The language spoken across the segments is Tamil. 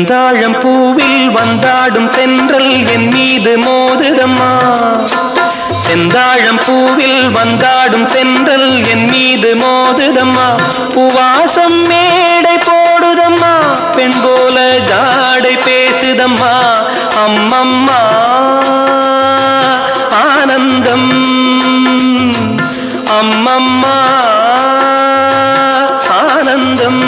செந்தாழம் பூவில் வந்தாடும் தென்றல் என் மீது மோதுதம்மா. செந்தாழம் பூவில் வந்தாடும் தென்றல் என் மீது மோதுதம்மா. பூவாசம் மேடை போடுதம்மா, பெண் போல ஜாடை பேசுதம்மா. அம்மம்மா ஆனந்தம், அம்மம்மா ஆனந்தம்.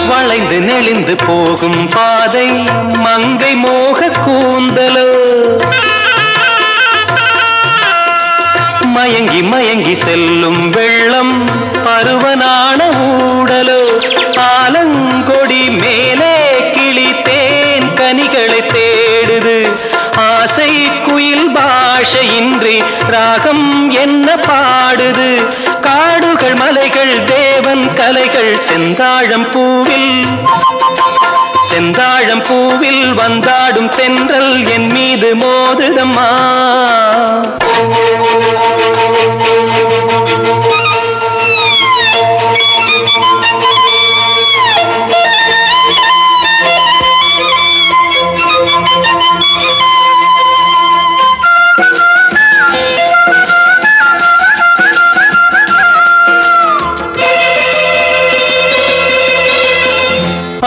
வளைந்து நெளிந்து போகும் பாதை மங்கை மோக கூந்தலோ, மயங்கி மயங்கி செல்லும் வெள்ளம் பருவனான ஊடலோ. ஆலங்கொடி மேலே கிளி தேன் கனிகளை தேடுது, ஆசை குயில் பாஷையின்றி ராகம் என்ன பாடுது. காடுகள் மலைகள் தேவன் கலைகள் செந்தாழம் பூவில், செந்தாழம் பூவில் வந்தாடும் தென்றல் என் மீது மோதுதம்மா.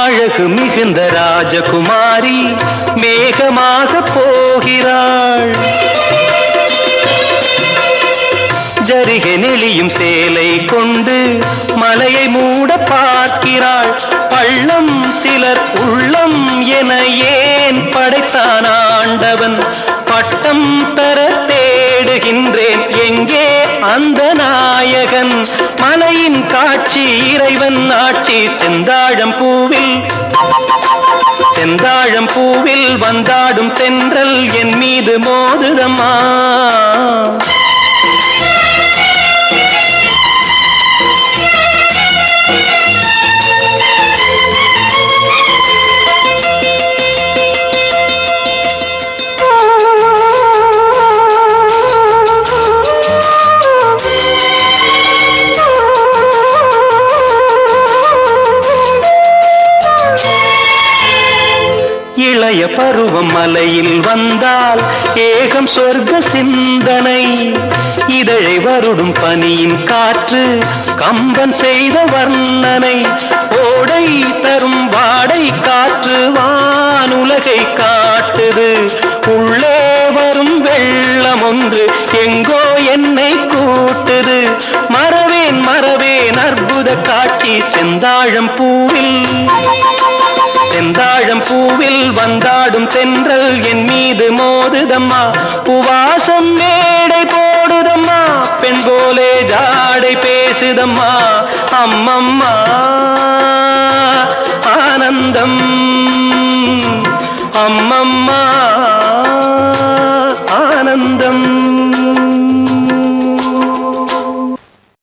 அழகு மிகுந்த ராஜகுமாரி மேகமாக போகிறாள், ஜரிகை நெளியும் சேலை கொண்டு மலையை மூட பார்க்கிறாள். பள்ளம் சிலர் உள்ளம் என ஏன் படைத்தான் ஆண்டவன், பட்டம் தர தேடுகின்றேன் எங்கே அந்த நாயகன். மலையின் காட்சி இறைவன் ஆட்சி செந்தாழம் பூவில், செந்தாழம் பூவில் வந்தாடும் தென்றல் என் மீது மோதுதம்மா. இளைய பருவம் மலையில் வந்தால் ஏகம் சொர்க்க சிந்தனை, இதழை வருடும் பனியின் காற்று கம்பன் செய்த வர்ணனை. ஓடை தரும் வாடை காற்று வானுலகை காட்டுது, உள்ளே வரும் வெள்ளம் ஒன்று எங்கோ என்னை கூட்டுது. மறவேன் மறவேன் அற்புத காட்சி செந்தாழம் பூவில், செந்தாழம் பூவில் வந்தாடும் தென்றல் என் மீது மோதுதம்மா. பூவாசம் மேடை போடுதம்மா, பெண் போலே ஜாடை பேசுதம்மா. அம்மம்மா ஆனந்தம், அம்மம்மா ஆனந்தம்.